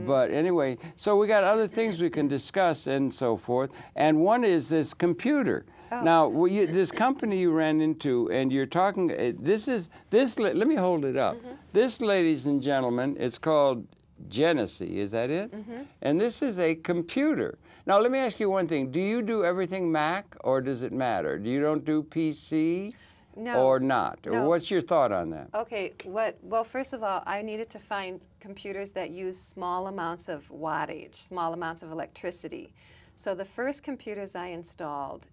But anyway, so we got other things we can discuss and so forth. And one is this computer. Oh. Now, this company you ran into, and you're talking, let me hold it up. This, ladies and gentlemen, it's called Janice, is that it? And this is a computer. Now, let me ask you one thing. Do you do everything Mac, or does it matter? You don't do PC? No. Or not? No. Or what's your thought on that? Okay, well, first of all, I needed to find computers that use small amounts of wattage, small amounts of electricity. So the first computers I installed,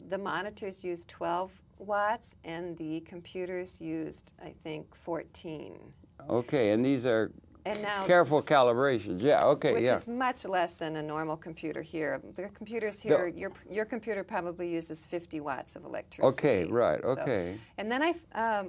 the monitors used 12 watts, and the computers used, I think, 14. Okay, and these are And now, careful calibrations. Yeah, okay, which yeah. is much less than a normal computer here. The computers here, your computer probably uses 50 watts of electricity. Okay, right, okay. So, and then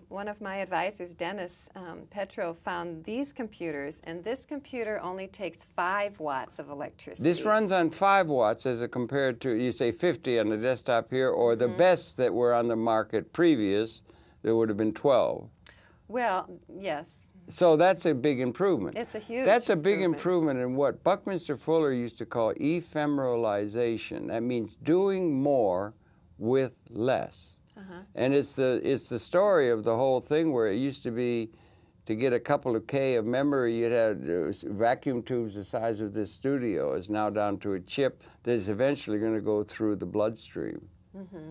one of my advisors, Dennis Petro, found these computers, and this computer only takes 5 watts of electricity. This runs on 5 watts as compared to, you say 50 on the desktop here, or the best that were on the market previous, there would have been 12. Well, yes. So that's a big improvement. It's a huge That's a big improvement in what Buckminster Fuller used to call ephemeralization. That means doing more with less. And it's the story of the whole thing where it used to be to get a couple of K of memory, you'd have vacuum tubes the size of this studio. It's now down to a chip that is eventually going to go through the bloodstream.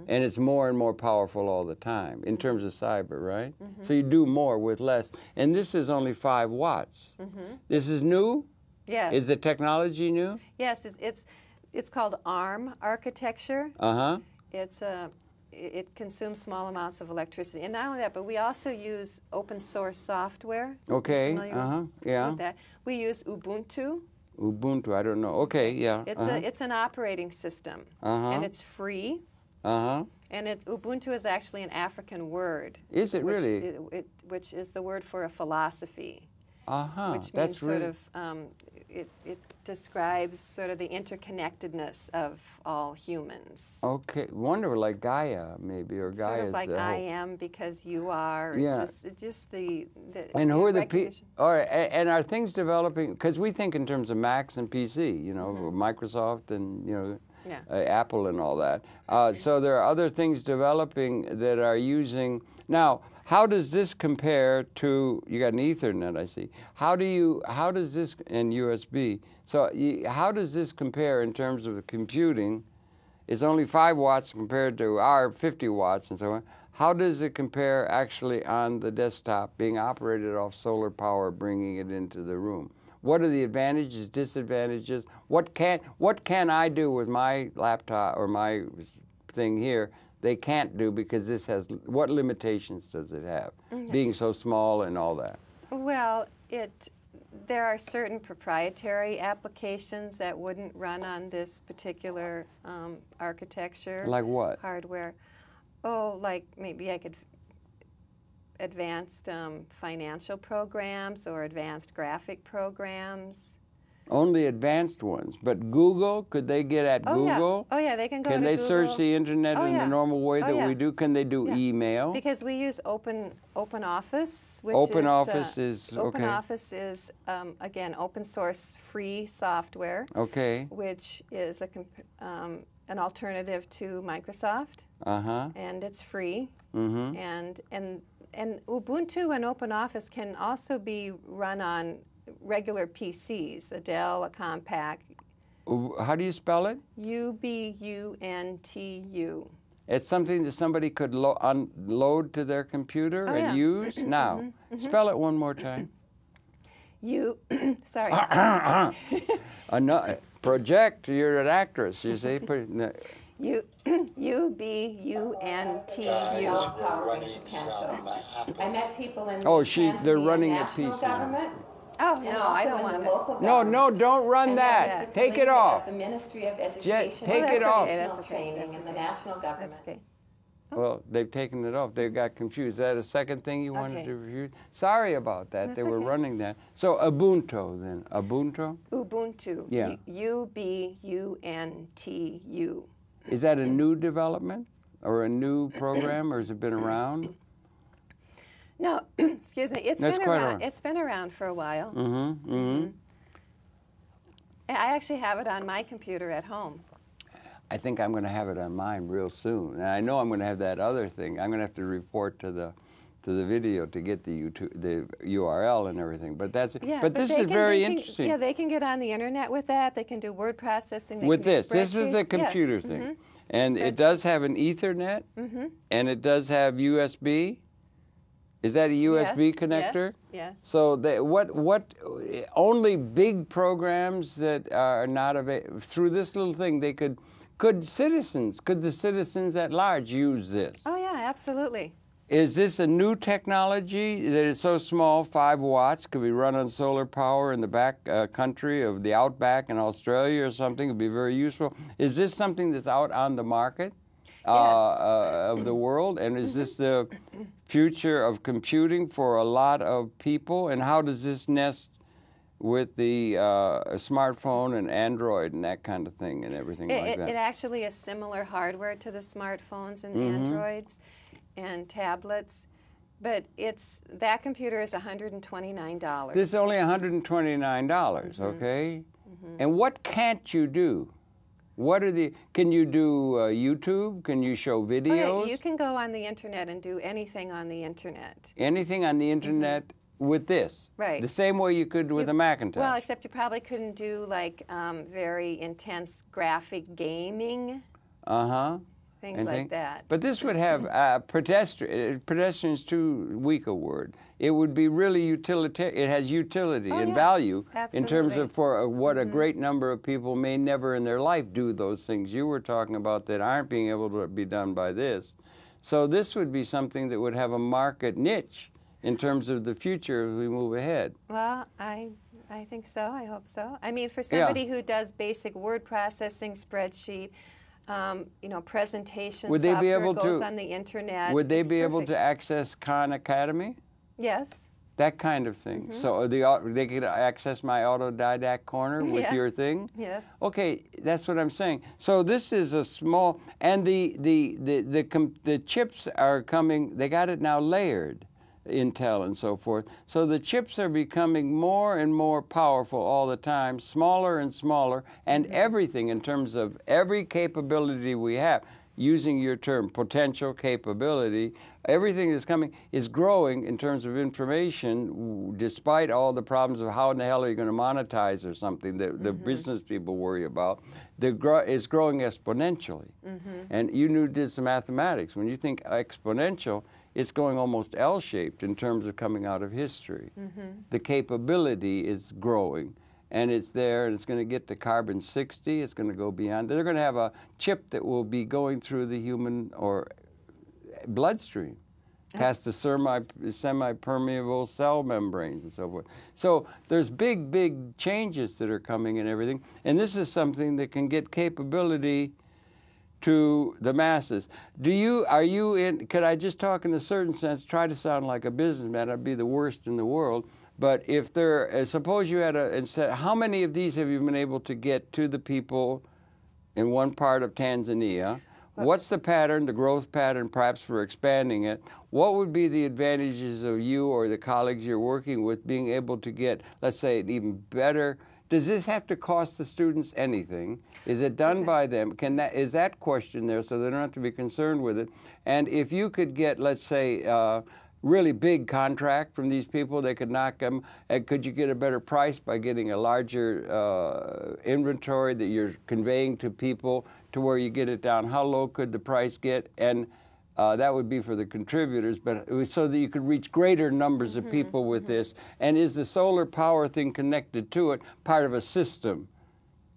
And it's more and more powerful all the time in terms of cyber, right? So you do more with less. And this is only 5 watts. This is new? Yes. Is the technology new? Yes, it's called ARM architecture. It consumes small amounts of electricity. And not only that, but we also use open source software. Okay, With that. We use Ubuntu. Ubuntu, I don't know. Okay, yeah. It's an operating system, and it's free. And Ubuntu is actually an African word. Is it really? Which is the word for a philosophy. Which That's means sort of, it describes sort of the interconnectedness of all humans. Okay, wonderful, like Gaia maybe, or Gaia. Sort of like I am because you are. Yeah. Just the and who are the people? recognition. All right, and are things developing? Because we think in terms of Macs and PC, you know, Microsoft and, you know, Apple and all that. So there are other things developing that are using. Now, how does this compare to, you got an Ethernet, I see. How does this, and USB, so how does this compare in terms of the computing? It's only 5 watts compared to our 50 watts and so on. How does it compare actually on the desktop being operated off solar power, bringing it into the room? What are the advantages, disadvantages? What can I do with my laptop or my thing here they can't do because this has, what limitations does it have, being so small and all that? Well, there are certain proprietary applications that wouldn't run on this particular architecture. Like what? Hardware. Oh, like maybe I could advanced financial programs or advanced graphic programs. Only advanced ones. But Google, could they get at Google? Yeah. Oh, yeah, they can go to Can they Google. search the internet in the normal way that we do? Can they do email? Because we use Open Office, which Open is... Office is, Open Office is, again, open source free software. Okay. Which is an alternative to Microsoft. And it's free. And Ubuntu and OpenOffice can also be run on regular PCs, a Dell, a Compaq. How do you spell it? Ubuntu. It's something that somebody could unload to their computer and use now. Spell it one more time. Sorry. Project, you're an actress, you see. U-B-U-N-T-U. I met people in they're running a national piece government. Oh, no, I don't want to. No, don't run that. Take it off. The Ministry of Education. Take it off. National training in the national government. Okay. Well, they've taken it off. They got confused. Is that a second thing you wanted to review? Sorry about that. They were running that. So Ubuntu then. Ubuntu? Ubuntu. Yeah. U-B-U-N-T-U. Is that a new development or a new program, or has it been around? No, excuse me. It's been around. It's been around for a while. I actually have it on my computer at home. I think I'm going to have it on mine real soon, and I know I'm going to have that other thing. I'm going to have to report to the video to get the URL and everything. But that's but this is very interesting. Yeah, they can get on the internet with that. They can do word processing. With this is the computer thing, and it does have an Ethernet, and it does have USB. Is that a USB connector? Yes. So what only big programs that are not available through this little thing could the citizens at large use this? Oh yeah, absolutely. Is this a new technology that is so small, 5 watts, could be run on solar power in the back country of the outback in Australia or something? It would be very useful. Is this something that's out on the market? Of the world, and is this the future of computing for a lot of people? And how does this nest with the smartphone and Android and that kind of thing and everything like that? It actually is similar hardware to the smartphones and the Androids and tablets, but that computer is $129. This is only $129, okay? And what can't you do? What are can you do YouTube? Can you show videos? Oh, yeah, you can go on the internet and do anything on the internet. Anything on the internet with this? Right. The same way you could with a Macintosh? Well, except you probably couldn't do like very intense graphic gaming. Things like that. But this would have pedestrian's too weak a word. It would be really utilitarian. It has utility and value in terms of for what a great number of people may never in their life do those things you were talking about that aren't being able to be done by this. So this would be something that would have a market niche in terms of the future as we move ahead. Well, I think so. I hope so. I mean, for somebody who does basic word processing, spreadsheet, presentation software goes on the internet. Would they be able to access Khan Academy? Yes. That kind of thing. So they could access my autodidact corner with your thing? Yes. Okay, that's what I'm saying. So this is a small, and the chips are coming, they got it now layered, Intel and so forth. So the chips are becoming more and more powerful all the time, smaller and smaller, and everything in terms of every capability we have, using your term, potential capability, everything that's coming is growing in terms of information, despite all the problems of how in the hell are you going to monetize or something that the business people worry about. It's growing exponentially. And you did some mathematics. When you think exponential, it's going almost L-shaped in terms of coming out of history. The capability is growing, and it's there, and it's going to get to carbon-60. It's going to go beyond. They're going to have a chip that will be going through the human or bloodstream, past the semi-permeable cell membranes and so forth. So there's big, big changes that are coming and everything, and this is something that can get capability to the masses. Could I just talk in a certain sense, try to sound like a businessman, I'd be the worst in the world, but if suppose you had how many of these have you been able to get to the people in one part of Tanzania? What's the pattern, the growth pattern, perhaps for expanding it? What would be the advantages of you or the colleagues you're working with being able to get, let's say, an even better? Does this have to cost the students anything? Is it done by them? Is that question there so they don't have to be concerned with it? And if you could get, let's say, really big contract from these people, they could knock them. Could you get a better price by getting a larger inventory that you're conveying to people to where you get it down? How low could the price get? And that would be for the contributors, but it was so that you could reach greater numbers of people with this. And is the solar power thing connected to it part of a system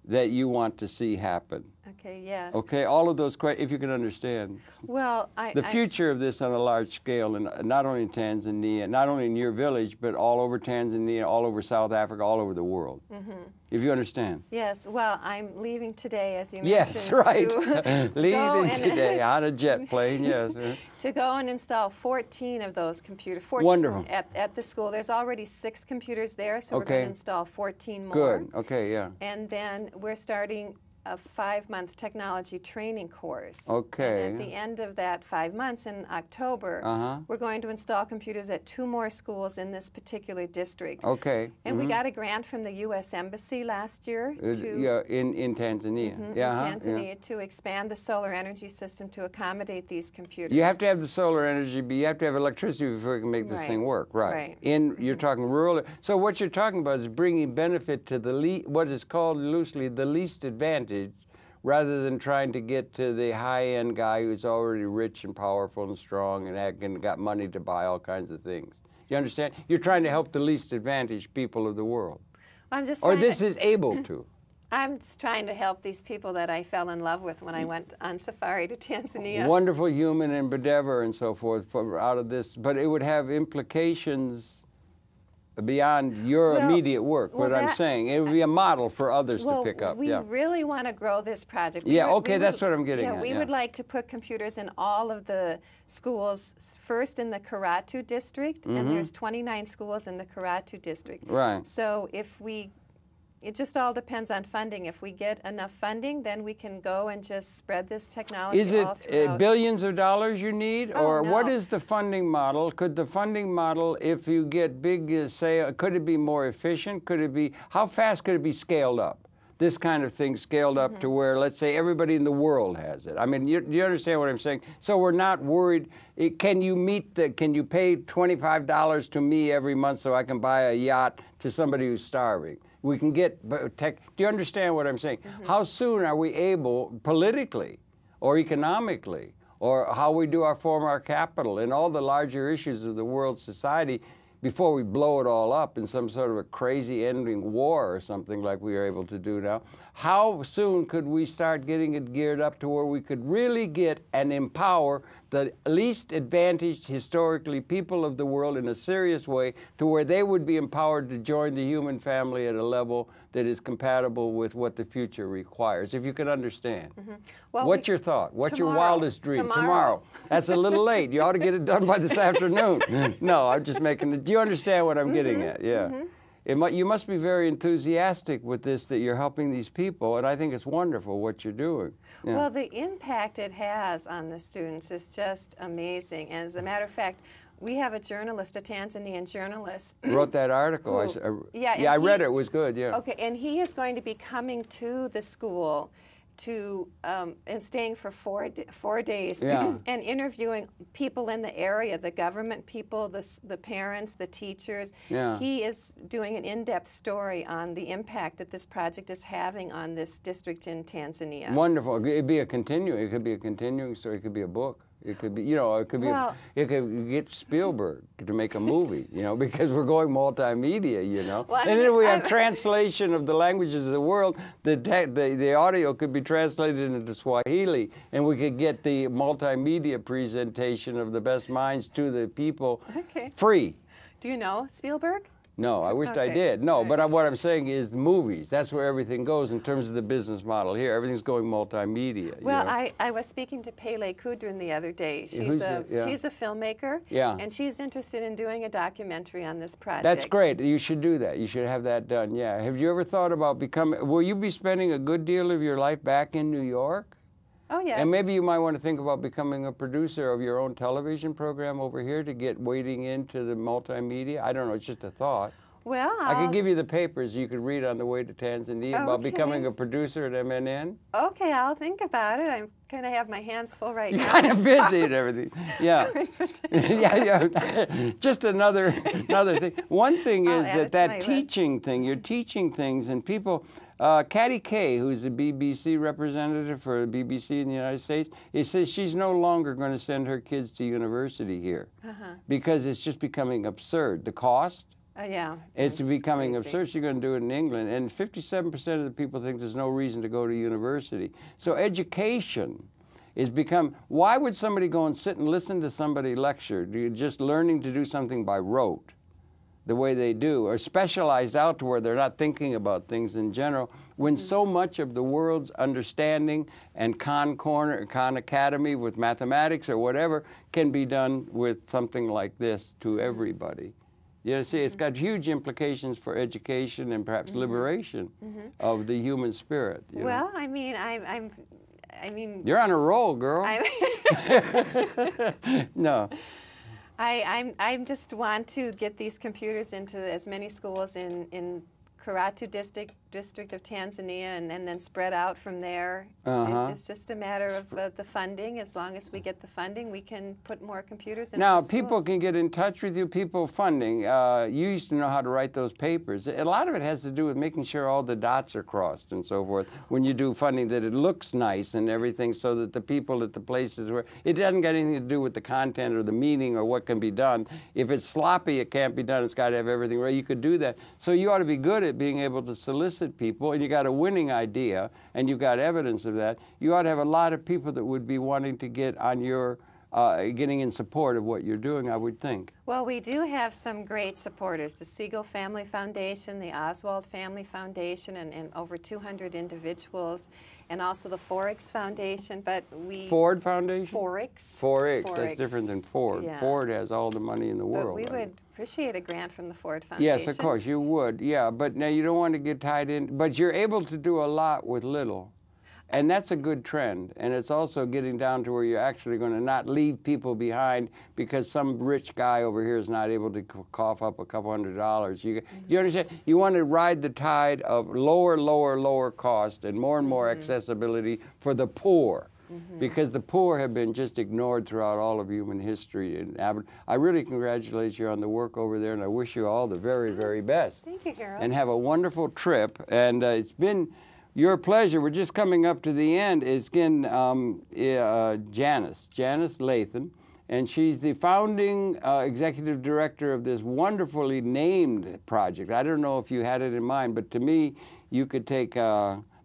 that you want to see happen? Okay, yes. Okay, all of those questions, if you can understand. Well, the future of this on a large scale, and not only in Tanzania, not only in your village, but all over Tanzania, all over South Africa, all over the world. If you understand. Yes, well, I'm leaving today, as you mentioned. Yes, right. Leaving today on a jet plane, yes. To go and install 14 of those computers. 14 Wonderful. At the school. There's already 6 computers there, so we're Okay. going to install 14 more. Good, okay, yeah. And then we're starting a 5-month technology training course. Okay. And at the end of that 5 months in October, we're going to install computers at 2 more schools in this particular district. Okay. And we got a grant from the U.S. Embassy last year to Yeah, in Tanzania. Yeah, in Tanzania to expand the solar energy system to accommodate these computers. You have to have the solar energy, but you have to have electricity before you can make this Right. thing work, right? Right. You're talking rural. So what you're talking about is bringing benefit to what is called loosely the least advantage, rather than trying to get to the high-end guy who's already rich and powerful and strong and got money to buy all kinds of things. You understand? You're trying to help the least advantaged people of the world. I'm just Or trying this to, is able to. I'm just trying to help these people that I fell in love with when I went on safari to Tanzania. Wonderful human endeavor and so forth out of this, but it would have implications beyond your immediate work. What I'm saying, it would be a model for others to pick up. We really want to grow this project. That's what I'm getting at. We would like to put computers in all of the schools, first in the Karatu district, and there's 29 schools in the Karatu district. Right. So it just all depends on funding. If we get enough funding, then we can go and just spread this technology all throughout. Is it billions of dollars you need? Or no. what is the funding model? Could the funding model, if you get big sale, could it be more efficient? Could it be, how fast could it be scaled up? This kind of thing scaled up to where, let's say, everybody in the world has it. I mean, you understand what I'm saying? So we're not worried. Can you pay $25 to me every month so I can buy a yacht to somebody who's starving? We can get tech. Do you understand what I'm saying? How soon are we able, politically or economically, or how we do form our capital and all the larger issues of the world society, before we blow it all up in some sort of a crazy ending war or something like we are able to do now, how soon could we start getting it geared up to where we could really get and empower the least advantaged historically people of the world in a serious way, to where they would be empowered to join the human family at a level that is compatible with what the future requires, if you can understand. Well, what's your thought? What's your wildest dream? Tomorrow. That's a little late. You ought to get it done by this afternoon. No, I'm just making it. Do you understand what I'm getting at? Yeah. You must be very enthusiastic with this, that you're helping these people, and I think it's wonderful what you're doing. Yeah. Well, the impact it has on the students is just amazing. And as a matter of fact, we have a journalist, a Tanzanian journalist. Wrote that article. I read it. It was good, yeah. Okay, and he is going to be coming to the school and staying for 4 days and interviewing people in the area, the government people, the parents, the teachers. Yeah. He is doing an in-depth story on the impact that this project is having on this district in Tanzania. Wonderful. It could be a continuing story. It could be a book. It could be, it could get Spielberg to make a movie, because we're going multimedia, Well, and then if we have translation of the languages of the world, the audio could be translated into Swahili, and we could get the multimedia presentation of the best minds to the people free. Do you know Spielberg? No, I wished I did. No, but what I'm saying is the movies. That's where everything goes in terms of the business model here. Everything's going multimedia. Well, I was speaking to Pele Kudrin the other day. She's a filmmaker, and she's interested in doing a documentary on this project. That's great. You should do that. You should have that done, yeah. Have you ever thought about will you be spending a good deal of your life back in New York? Oh, yes. And maybe you might want to think about becoming a producer of your own television program over here to get wading into the multimedia. I don't know, it's just a thought. Well, I could give you the papers you could read on the way to Tanzania about becoming a producer at MNN. Okay, I'll think about it. I'm kind of have my hands full right now. You're kind of busy and everything. Yeah. Yeah. Just another thing. One thing is that teaching thing, you're teaching things, and people, Katty Kay, who's the BBC representative for the BBC in the United States, it says she's no longer going to send her kids to university here because it's just becoming absurd. The cost. Yeah. It's becoming absurd. She's going to do it in England. And 57% of the people think there's no reason to go to university. So education is become, why would somebody go and sit and listen to somebody lecture? You're just learning to do something by rote, the way they do, or specialized out to where they're not thinking about things in general, when so much of the world's understanding and Khan Academy with mathematics or whatever can be done with something like this to everybody. You see, it's got huge implications for education and perhaps liberation of the human spirit. Well, I mean, I mean. You're on a roll, girl. No. I just want to get these computers into as many schools in Karatu district of Tanzania, and then spread out from there. It's just a matter of the funding. As long as we get the funding, we can put more computers in. Now, people can get in touch with you. People funding. You used to know how to write those papers. A lot of it has to do with making sure all the dots are crossed and so forth. When you do funding, that it looks nice and everything, so that the people at the places where it doesn't get anything to do with the content or the meaning or what can be done. If it's sloppy, it can't be done. It's got to have everything right. You could do that. So you ought to be good at being able to solicit people, and you got a winning idea, and you've got evidence of that. You ought to have a lot of people that would be wanting to get on your, getting in support of what you're doing, I would think. Well, we do have some great supporters. The Siegel Family Foundation, the Oswald Family Foundation, and over 200 individuals, and also the Forex Foundation, but we... Ford Foundation? Forex. That's different than Ford. Yeah. Ford has all the money in the world. But we would appreciate a grant from the Ford Foundation. Yes, of course, you would, yeah. But now you don't want to get tied in, but you're able to do a lot with little. And that's a good trend. And it's also getting down to where you're actually going to not leave people behind because some rich guy over here is not able to cough up a couple $100. You understand? You want to ride the tide of lower cost and more accessibility for the poor. Because the poor have been just ignored throughout all of human history. And I really congratulate you on the work over there, and I wish you all the very, very best. Thank you, Harold. And have a wonderful trip. And it's been your pleasure. We're just coming up to the end. It's again Janice Lathen, and she's the founding executive director of this wonderfully named project. I don't know if you had it in mind, but to me, you could take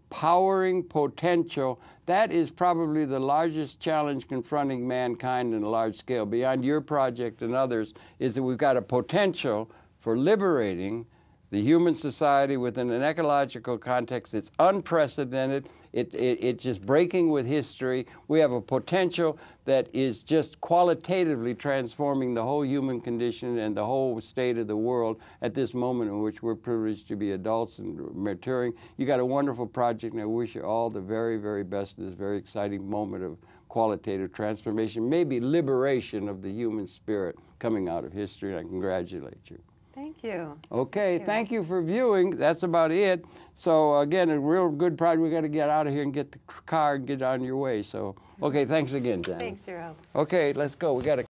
powering potential. That is probably the largest challenge confronting mankind on a large scale, beyond your project and others, is that we've got a potential for liberating the human society within an ecological context that's unprecedented. It's just breaking with history. We have a potential that is just qualitatively transforming the whole human condition and the whole state of the world at this moment in which we're privileged to be adults and maturing. You got a wonderful project, and I wish you all the very, very best in this very exciting moment of qualitative transformation, maybe liberation of the human spirit coming out of history, and I congratulate you. Thank you. Okay, thank you for viewing. That's about it. So again, a real good project. We got to get out of here and get the car and get on your way. So, okay, thanks again, Jan. Thanks, Harold. Okay, let's go. We got to